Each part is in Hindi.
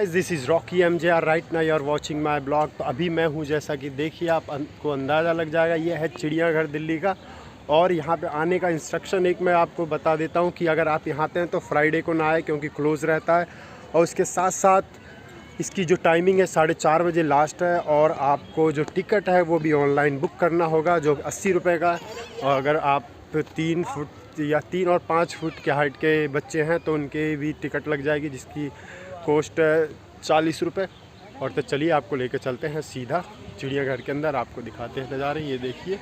This is Rocky MJR right now you are watching my blog. तो अभी मैं हूँ, जैसा कि देखिए आपको अंदाज़ा लग जाएगा, ये है चिड़ियाघर दिल्ली का। और यहाँ पे आने का इंस्ट्रक्शन एक मैं आपको बता देता हूँ कि अगर आप यहाँ आते हैं तो फ्राइडे को ना आए क्योंकि क्लोज़ रहता है। और उसके साथ साथ इसकी जो टाइमिंग है 4:30 बजे लास्ट है। और आपको जो टिकट है वो भी ऑनलाइन बुक करना होगा, जो 80 रुपये का। और अगर आप 3 फुट या 3 और 5 फुट के हाइट के बच्चे हैं तो उनके भी टिकट लग जाएगी, जिसकी कॉस्ट है 40 रुपये। और तो चलिए आपको लेकर चलते हैं सीधा चिड़ियाघर के अंदर, आपको दिखाते हैं नज़ारे। ये देखिए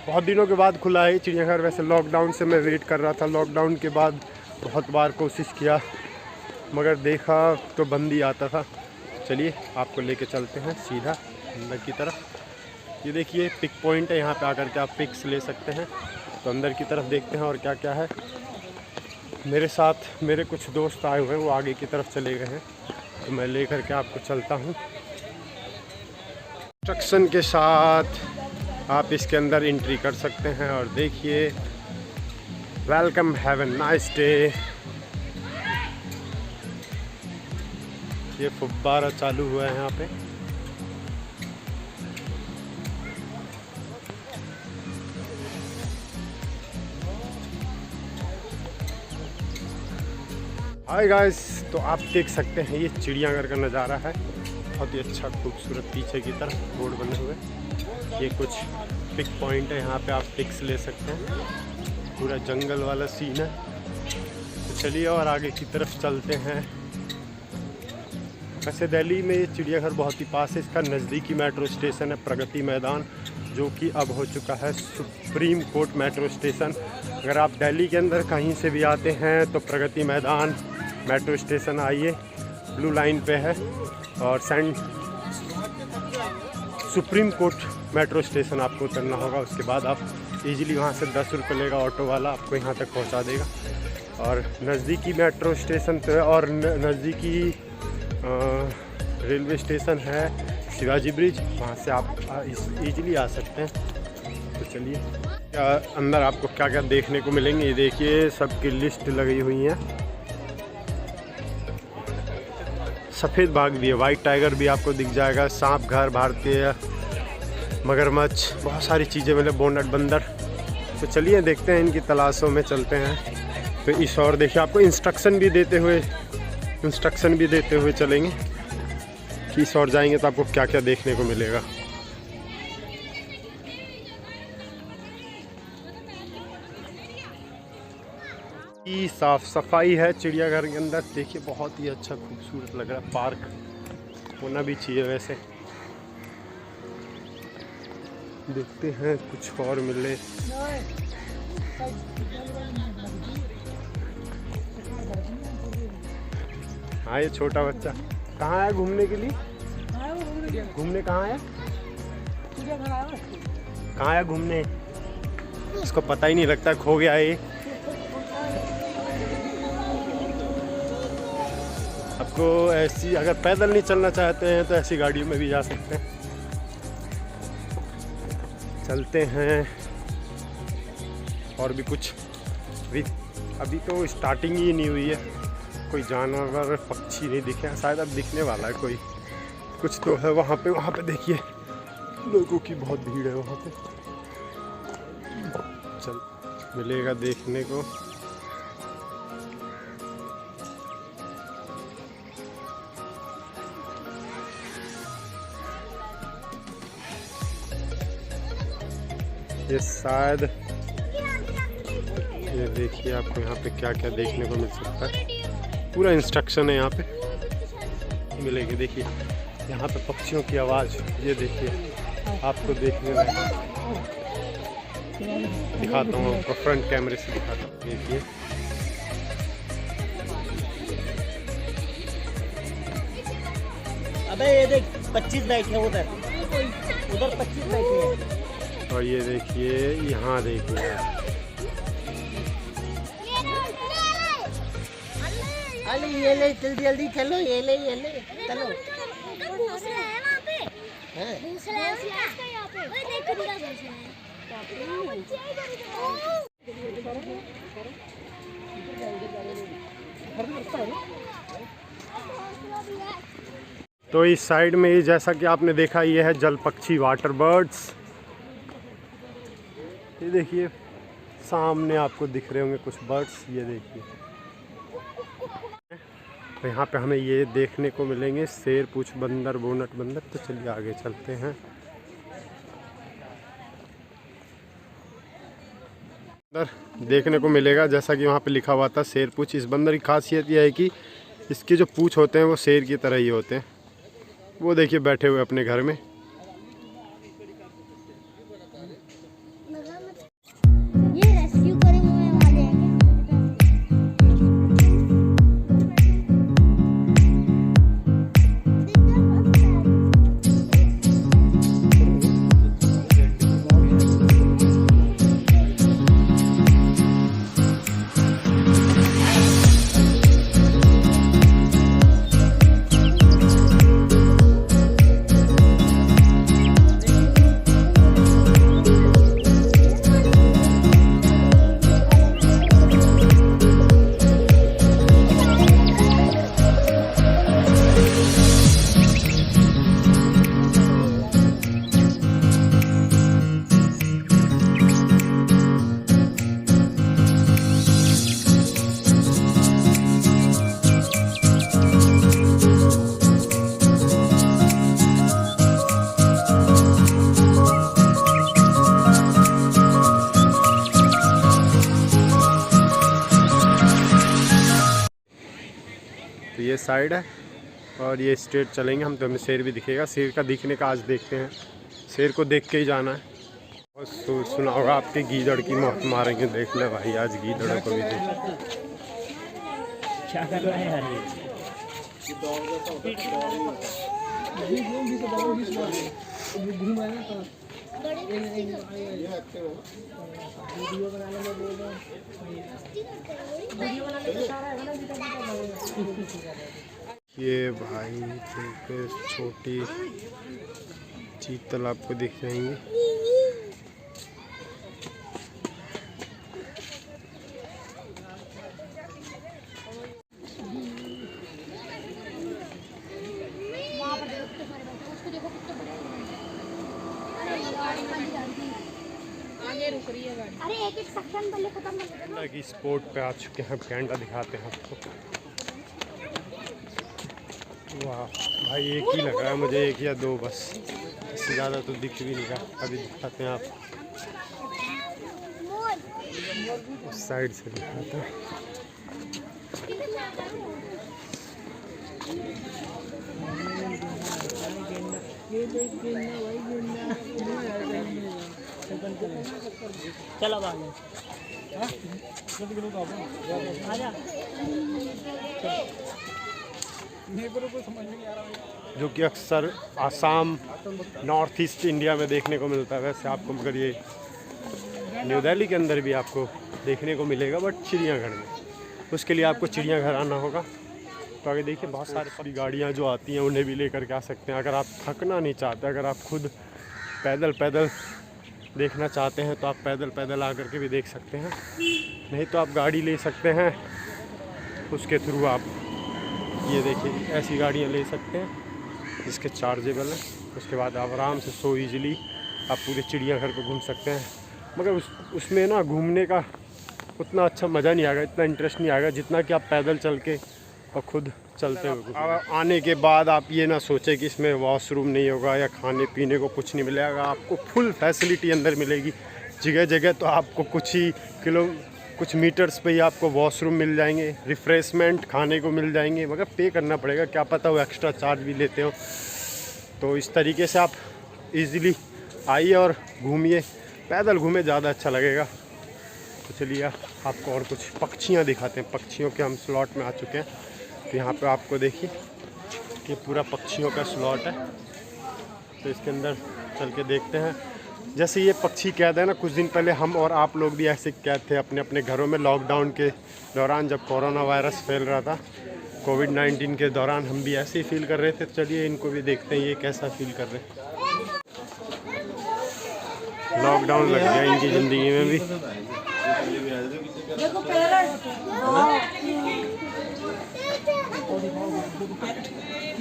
बहुत दिनों के बाद खुला है चिड़ियाघर। वैसे लॉकडाउन से मैं वेट कर रहा था, लॉकडाउन के बाद बहुत बार कोशिश किया मगर देखा तो बंद ही आता था। चलिए आपको लेके चलते हैं सीधा अंदर की तरफ। ये देखिए पिक पॉइंट है, यहाँ पे आकर के आप पिक्स ले सकते हैं। तो अंदर की तरफ देखते हैं और क्या क्या है। मेरे साथ मेरे कुछ दोस्त आए हुए हैं, वो आगे की तरफ चले गए हैं, तो मैं ले करके आपको चलता हूँ। इंस्ट्रक्शन के साथ आप इसके अंदर एंट्री कर सकते हैं। और देखिए welcome, have a nice day. ये फुब्बारा चालू हुआ है यहाँ पे। हाय गाइस, तो आप देख सकते हैं ये चिड़ियाघर का नज़ारा है। बहुत ही अच्छा खूबसूरत पीछे की तरफ बोर्ड बने हुए। ये कुछ पिक पॉइंट है, यहाँ पे आप पिक्स ले सकते हैं। पूरा जंगल वाला सीन है। तो चलिए और आगे की तरफ चलते हैं। वैसे दिल्ली में ये चिड़ियाघर बहुत ही पास है। इसका नज़दीकी मेट्रो स्टेशन है प्रगति मैदान, जो कि अब हो चुका है सुप्रीम कोर्ट मेट्रो स्टेशन। अगर आप दिल्ली के अंदर कहीं से भी आते हैं तो प्रगति मैदान मेट्रो स्टेशन आइए, ब्लू लाइन पे है। और सुप्रीम कोर्ट मेट्रो स्टेशन आपको उतरना होगा। उसके बाद आप इजीली वहाँ से 10 रुपये लेगा ऑटो वाला, आपको यहाँ तक पहुँचा देगा। और नज़दीकी मेट्रो स्टेशन तो है, और नज़दीकी रेलवे स्टेशन है शिवाजी ब्रिज, वहाँ से आप इजीली आ सकते हैं। तो चलिए अंदर आपको क्या क्या देखने को मिलेंगे। ये देखिए सबकी लिस्ट लगी हुई है। सफ़ेद बाघ भी है, वाइट टाइगर भी आपको दिख जाएगा, सांप घर, भारतीय मगरमच्छ, बहुत सारी चीज़ें मिले, बोनट बंदर। तो चलिए देखते हैं, इनकी तलाशों में चलते हैं। तो इस और देखिए आपको इंस्ट्रक्शन भी देते हुए चलेंगे कि इस और जाएंगे तो आपको क्या क्या देखने को मिलेगा। साफ सफाई है चिड़ियाघर के अंदर। देखिए बहुत ही अच्छा खूबसूरत लग रहा है। पार्क होना भी चाहिए वैसे। देखते हैं कुछ और मिले। हाँ ये छोटा बच्चा कहाँ है घूमने के लिए? घूमने कहाँ है? कहाँ है घूमने? इसको पता ही नहीं लगता, खो गया है। आपको ऐसी अगर पैदल नहीं चलना चाहते हैं तो ऐसी गाड़ियों में भी जा सकते हैं। चलते हैं और भी कुछ। अभी तो स्टार्टिंग ही नहीं हुई है, कोई जानवर पक्षी नहीं दिखे, शायद अब दिखने वाला है कोई कुछ तो है वहाँ पे देखिए लोगों की बहुत भीड़ है वहाँ पे। चल मिलेगा देखने को। ये शायद ये देखिए आपको यहाँ पे क्या क्या देखने को मिल सकता है। पूरा इंस्ट्रक्शन है यहाँ पे मिलेगी। देखिए यहाँ पे पक्षियों की आवाज़, ये देखिए आपको देखने में दिखाता हूँ, आपको फ्रंट कैमरे से दिखाता हूँ। देखिए अबे ये देख 25 बैठे उधर 25 बैठे हैं। और ये देखिए यहाँ देखिए अरे ये ले जल्दी जल्दी चलो, ये ले चलो। दूसरा है वहाँ पे, दूसरा है यहाँ पे। ओए देख कितना दूसरा है। तो इस साइड में ही जैसा कि आपने देखा ये है जल पक्षी वाटर बर्ड्स। ये देखिए सामने आपको दिख रहे होंगे कुछ बर्ड्स, ये देखिए। तो यहाँ पे हमें ये देखने को मिलेंगे शेर, पूछ बंदर, बोनट बंदर। तो चलिए आगे चलते हैं। देखने को मिलेगा जैसा कि वहाँ पे लिखा हुआ था शेर पूछ। इस बंदर की खासियत यह है कि इसके जो पूछ होते हैं वो शेर की तरह ही होते हैं। वो देखिए बैठे हुए अपने घर में। ये रेस्क्यू करे हुए वाले हैं तो ये साइड है और ये स्ट्रेट चलेंगे हम तो हमें शेर भी दिखेगा। शेर का दिखने का आज देखते हैं, शेर को देख के ही जाना है। और सुना होगा आपके गीदड़ की मौत मारेंगे। देख ले भाई आज गीदड़ों को भी देख। क्या कर रहा है यार ये? ये भाई देखो छोटी चीतल आपको दिख जाएंगे। अरे एक एक सेक्शन पहले खत्म कर दो। की स्पोर्ट पे आ चुके हैं, गैंडा दिखाते हैं आपको। वाह भाई एक ही लग रहा है मुझे, एक या दो बस, इससे ज़्यादा तो दिख भी नहीं रहा। अभी दिखाते हैं आप उस साइड से दिखाते हैं। चलो आगे आजा। जो कि अक्सर आसाम, नॉर्थ ईस्ट इंडिया में देखने को मिलता है। वैसे आपको मगर ये न्यू दिल्ली के अंदर भी आपको देखने को मिलेगा, बट चिड़ियाघर में। उसके लिए आपको चिड़ियाघर आना होगा। तो आगे देखिए बहुत सारी गाड़ियाँ जो आती हैं उन्हें भी लेकर के आ सकते हैं। अगर आप थकना नहीं चाहते, अगर आप खुद पैदल देखना चाहते हैं तो आप पैदल आकर के भी देख सकते हैं। नहीं तो आप गाड़ी ले सकते हैं, उसके थ्रू आप ये देखिए ऐसी गाड़ियाँ ले सकते हैं जिसके चार्जेबल हैं। उसके बाद आप आराम से सो ईजिली आप पूरे चिड़ियाघर को घूम सकते हैं। मगर उसमें ना घूमने का उतना अच्छा मज़ा नहीं आएगा, इतना इंटरेस्ट नहीं आएगा जितना कि आप पैदल चल के और खुद चलते हुए। आने के बाद आप ये ना सोचें कि इसमें वॉशरूम नहीं होगा या खाने पीने को कुछ नहीं मिलेगा। आपको फुल फैसिलिटी अंदर मिलेगी। जगह जगह तो आपको कुछ मीटर्स पे ही आपको वॉशरूम मिल जाएंगे, रिफ्रेशमेंट खाने को मिल जाएंगे। मगर पे करना पड़ेगा, क्या पता वो एक्स्ट्रा चार्ज भी लेते हो। तो इस तरीके से आप इजीली आइए और घूमिए, पैदल घूमे ज़्यादा अच्छा लगेगा। तो चलिए आपको और कुछ पक्षियाँ दिखाते हैं। पक्षियों के हम स्लॉट में आ चुके हैं। तो यहाँ पे आपको देखिए कि पूरा पक्षियों का स्लॉट है। तो इसके अंदर चल के देखते हैं। जैसे ये पक्षी कैद है ना, कुछ दिन पहले हम और आप लोग भी ऐसे कैद थे अपने अपने घरों में लॉकडाउन के दौरान, जब कोरोना वायरस फैल रहा था। कोविड-19 के दौरान हम भी ऐसे ही फील कर रहे थे। तो चलिए इनको भी देखते हैं ये कैसा फील कर रहे हैं। लॉकडाउन लग गया इनकी ज़िंदगी में भी। देखो पैरट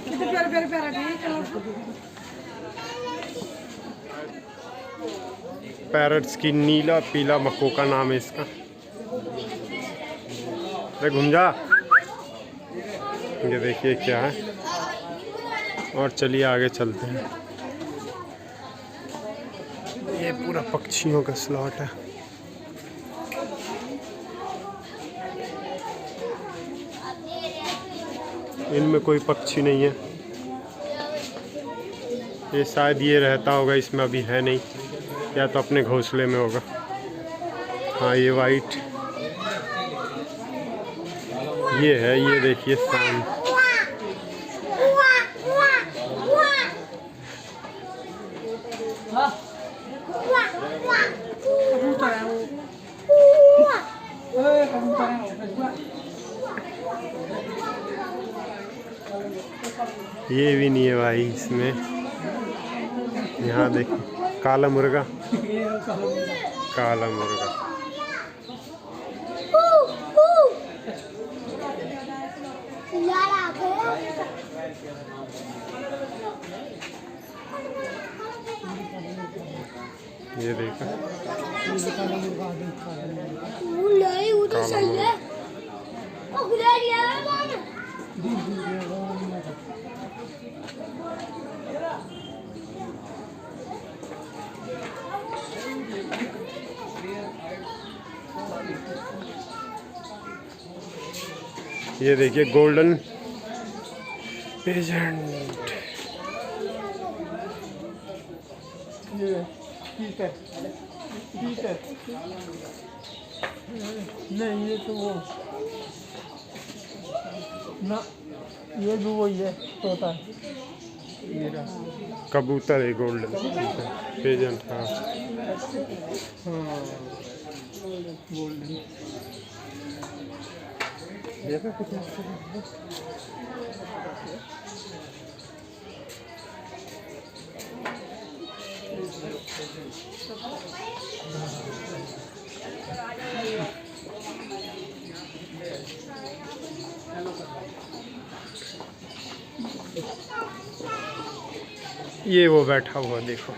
कितने प्यारे प्यारे पैरट हैं। पैरट्स की नीला पीला मकोका नाम है इसका। अरे घूम जा। ये देखिए क्या है। और चलिए आगे चलते हैं। ये पूरा पक्षियों का स्लॉट है। इनमें कोई पक्षी नहीं है। ये शायद ये रहता होगा, इसमें अभी है नहीं, या तो अपने घोंसले में होगा। हाँ ये वाइट ये है, ये देखिए सामने। ये भी नहीं है भाई इसमें। यहाँ देखिए काला मुर्गा, काला मुर्गा। ये देखा सही है। ये देखिए गोल्डन पेजेंट। नहीं ये तो वो ना, ये भी वही है तोता है। कबूतर है गोल्डन पेजेंट। हाँ गोल्डन देखो कितना ये वो बैठा हुआ देखो।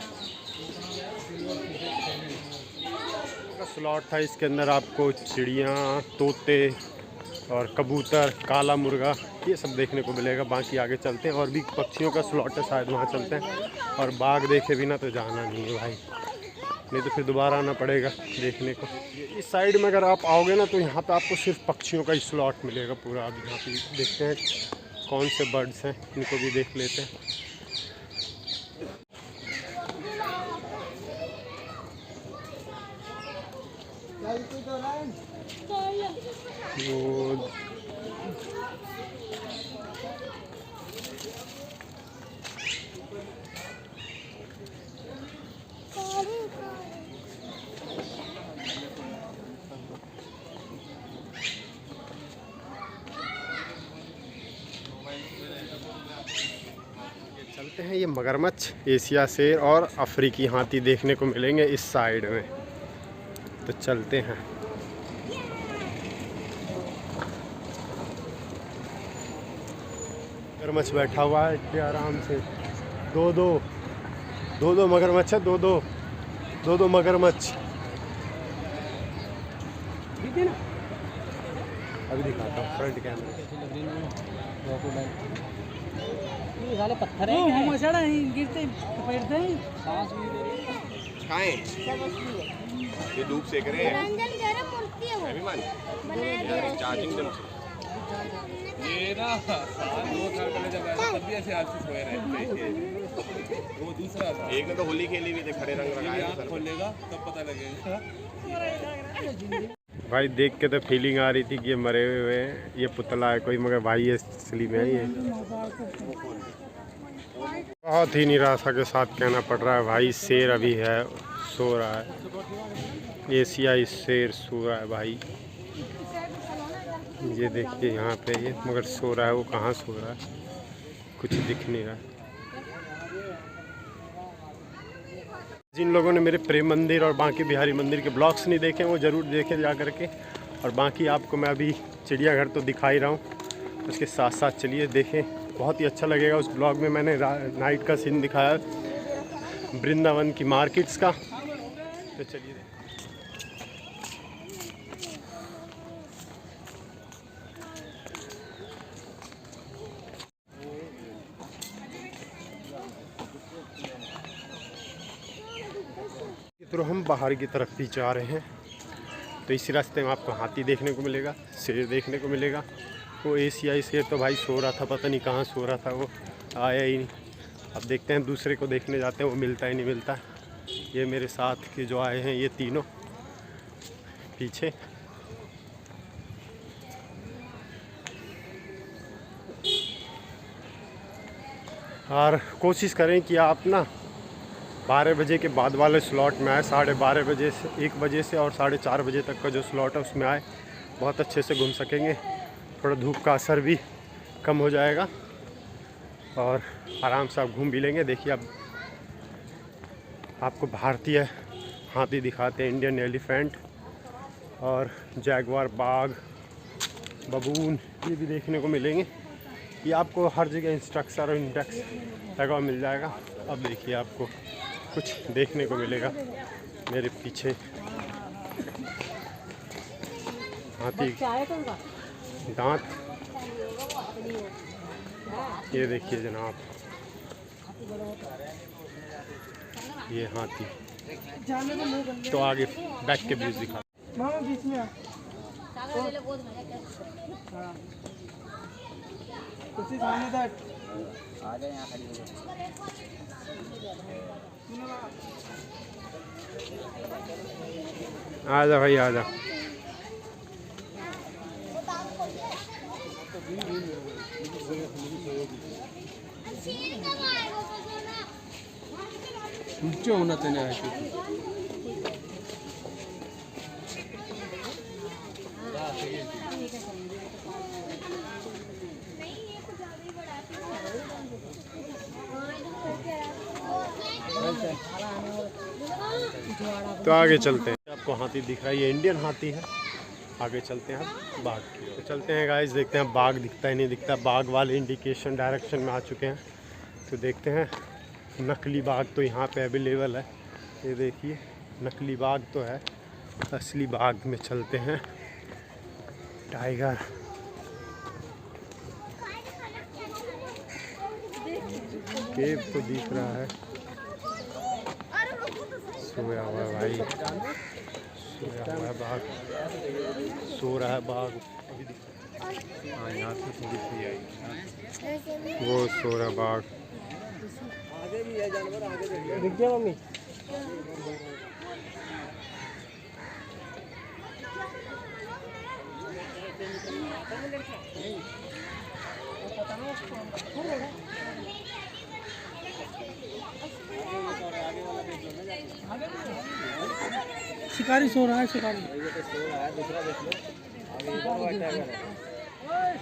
स्लॉट था, इसके अंदर आपको चिड़ियाँ, तोते और कबूतर, काला मुर्गा ये सब देखने को मिलेगा। बाकी आगे चलते हैं, और भी पक्षियों का स्लॉट है, शायद वहाँ चलते हैं। और बाघ देखे बिना तो जाना नहीं है भाई, नहीं तो फिर दोबारा आना पड़ेगा देखने को। इस साइड में अगर आप आओगे ना तो यहाँ पे आपको सिर्फ पक्षियों का ही स्लॉट मिलेगा पूरा। अब यहाँ पे देखते हैं कौन से बर्ड्स हैं, इनको भी देख लेते हैं। वो चलते हैं। ये मगरमच्छ, एशिया शेर और अफ्रीकी हाथी देखने को मिलेंगे इस साइड में, तो चलते हैं। मगरमच्छ बैठा हुआ है इतने आराम से। दो मगरमच्छ है, दो मगरमच्छ। अभी दिखाता हूँ फ्रंट कैमरा। ये साले पत्थर हैं, वो मसड़ा है, गिरते बैठते हैं। सांस भी खाएं, ये धूप सेक रहे हैं। रंजन गरम मूर्ति है वो बनाया गया चार्जिंग जम से ये ना 2 साल पहले जब आया तब भी ऐसे आलसी सोए रहे थे। वो दूसरा था, एक ने तो होली खेली हुई थी, खड़े रंग लगाए थे सर पे। खोलेगा तब पता लगेगा। भाई देख के तो फीलिंग आ रही थी कि ये मरे हुए हैं, ये पुतला है कोई, मगर भाई ये असली में है। ये बहुत ही निराशा के साथ कहना पड़ रहा है भाई। शेर अभी है, सो रहा है, एशियाई शेर सो रहा है भाई। ये देखिए यहाँ पे ये मगर सो रहा है। वो कहाँ सो रहा है, कुछ दिख नहीं रहा। जिन लोगों ने मेरे प्रेम मंदिर और बांके बिहारी मंदिर के ब्लॉग्स नहीं देखे वो ज़रूर देखें जा करके। और बाकी आपको मैं अभी चिड़ियाघर तो दिखा ही रहा हूँ, उसके साथ साथ चलिए देखें, बहुत ही अच्छा लगेगा। उस ब्लॉग में मैंने नाइट का सीन दिखाया वृंदावन की मार्केट्स का, तो चलिए। तो हम बाहर की तरफ भी जा रहे हैं, तो इसी रास्ते में आपको हाथी देखने को मिलेगा, शेर देखने को मिलेगा। वो एशियाई शेर तो भाई सो रहा था, पता नहीं कहाँ सो रहा था, वो आया ही नहीं। अब देखते हैं, दूसरे को देखने जाते हैं, वो मिलता ही नहीं मिलता। ये मेरे साथ के जो आए हैं ये तीनों पीछे, और कोशिश करें कि आप ना 12 बजे के बाद वाले स्लॉट में आए, 12:30 बजे से 1 बजे से और 4:30 बजे तक का जो स्लॉट है उसमें आए, बहुत अच्छे से घूम सकेंगे। थोड़ा धूप का असर भी कम हो जाएगा और आराम से आप घूम भी लेंगे। देखिए अब आपको भारतीय हाथी दिखाते हैं, इंडियन एलिफेंट और जैगवार, बाघ, बबून, ये भी देखने को मिलेंगे। ये आपको हर जगह इंस्ट्रक्शन और इंडेक्स लगा हुआ मिल जाएगा। अब देखिए आपको कुछ देखने को मिलेगा मेरे पीछे, हाथी दांत, ये देखिए जनाब, ये हाथी। तो आगे बैक के व्यूज दिखा। आजा भाई आजा। नीचे होना चाहिए ऐसे। तो आगे चलते हैं, आपको हाथी दिख रहा है, ये इंडियन हाथी है। आगे चलते हैं हम बाघ की ओर। चलते हैं गाइस, देखते हैं बाघ दिखता है नहीं दिखता। बाघ वाले इंडिकेशन डायरेक्शन में आ चुके हैं, तो देखते हैं। नकली बाघ तो यहाँ पे अवेलेबल है, ये देखिए नकली बाघ तो है, असली बाघ में चलते हैं। टाइगर, केव तो दिख रहा है, सोया हुआ है भाई, सोया हुआ है बाघ, सो रहा है बाघ। हाँ यहाँ से थोड़ी सी आई, वो सो रहा बाघ। आगे भी है जानवर, आगे दिख गया मम्मी। शिकारी सो रहा है, शिकारी सो रहा है, दूसरा देख लो।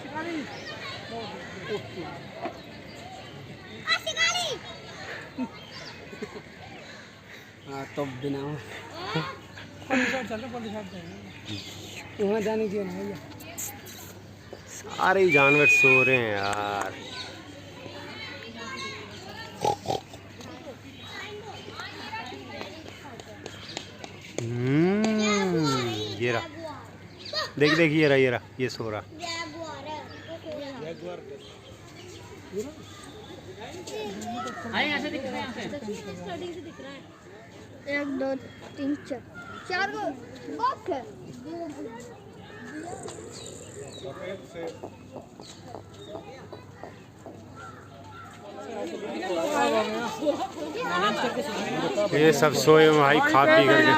शिकारी हाँ तो बिना वहाँ जाने की ना, सारे जानवर सो रहे हैं यार। ये रहा, देख देख, ये रहा ये सो रहा। ऐसे दिख रहा है, दिख रहा है। 1 2 3 4 गो बॉक है। ये सब सोए भाई, खा पी करके।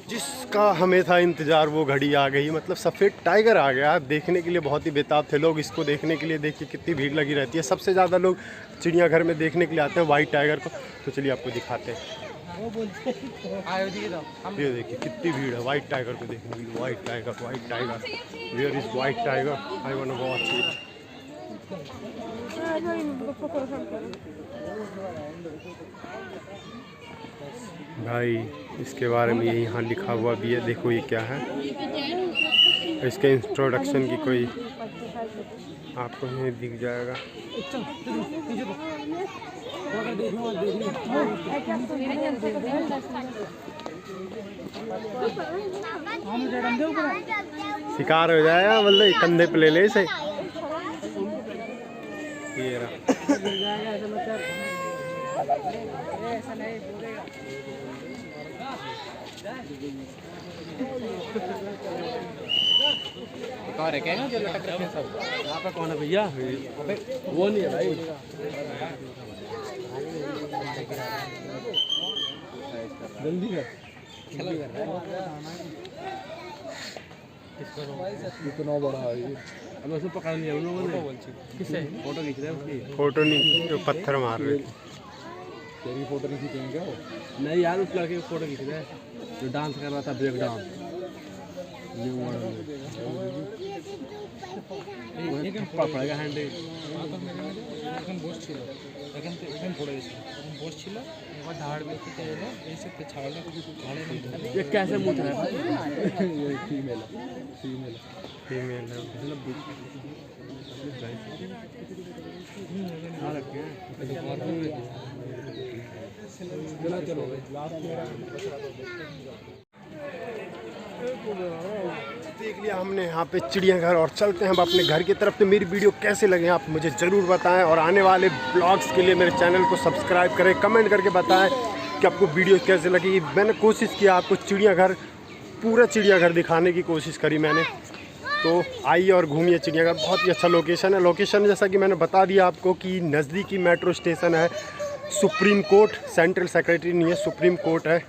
जिसका हमें था इंतज़ार वो घड़ी आ गई, मतलब सफ़ेद टाइगर आ गया। देखने के लिए बहुत ही बेताब थे लोग इसको देखने के लिए। देखिए कितनी भीड़ लगी रहती है, सबसे ज़्यादा लोग चिड़ियाघर में देखने के लिए आते हैं वाइट टाइगर को। तो चलिए आपको दिखाते हैं, ये देखिए कितनी भीड़ है वाइट टाइगर को देखने के लिए। White tiger, where is white tiger, I want to watch it. भाई इसके बारे में ये यहाँ लिखा हुआ भी है, देखो ये क्या है, इसके इंट्रोडक्शन की कोई आपको यहीं दिख जाएगा। शिकार हो जाएगा, मतलब कंधे पे ले ले इसे। ये रहा। कार है क्या जो लटक रखे हैं सब? यहाँ पे कौन है भैया? वो नहीं है भाई। जल्दी कर। इतना बड़ा है ये। अब उसको पकड़ लिया उन लोगों ने। किससे? फोटो खींच रहे हैं उसकी। फोटो नहीं, जो पत्थर मार रहे थे। तेरी फोटो नहीं खींचेंगे क्या? नहीं यार, उस लड़के की फोटो खींच रहे हैं जो डांस कर रहा था, ब्रेक डांस। पड़ेगा हैंड এখন বসছিল এখন তো এখন পড়ে গেছে এখন বসছিল এবার ধার বেঁকে এলো এসে তো ছাড়লো ঘাড়ে নিয়ে ये कैसे मुठ है ये फीमेल है मतलब चलो देख लिया हमने यहाँ पे चिड़ियाघर, और चलते हैं अब अपने घर की तरफ। तो मेरी वीडियो कैसे लगे आप मुझे ज़रूर बताएं, और आने वाले ब्लॉग्स के लिए मेरे चैनल को सब्सक्राइब करें, कमेंट करके बताएं कि आपको वीडियो कैसे लगी। मैंने कोशिश किया आपको चिड़ियाघर, पूरा चिड़ियाघर दिखाने की कोशिश करी मैंने। तो आइए और घूमिए चिड़ियाघर, बहुत ही अच्छा लोकेशन है। लोकेशन जैसा कि मैंने बता दिया आपको कि नज़दीकी मेट्रो स्टेशन है, सुप्रीम कोर्ट, सेंट्रल सेक्रेटरी नहीं है, सुप्रीम कोर्ट है।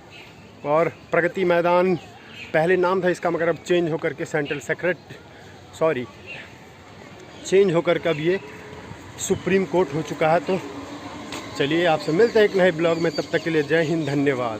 और प्रगति मैदान पहले नाम था इसका, मगर अब चेंज होकर के चेंज होकर के अब ये सुप्रीम कोर्ट हो चुका है। तो चलिए आपसे मिलते हैं एक नए ब्लॉग में, तब तक के लिए जय हिंद, धन्यवाद।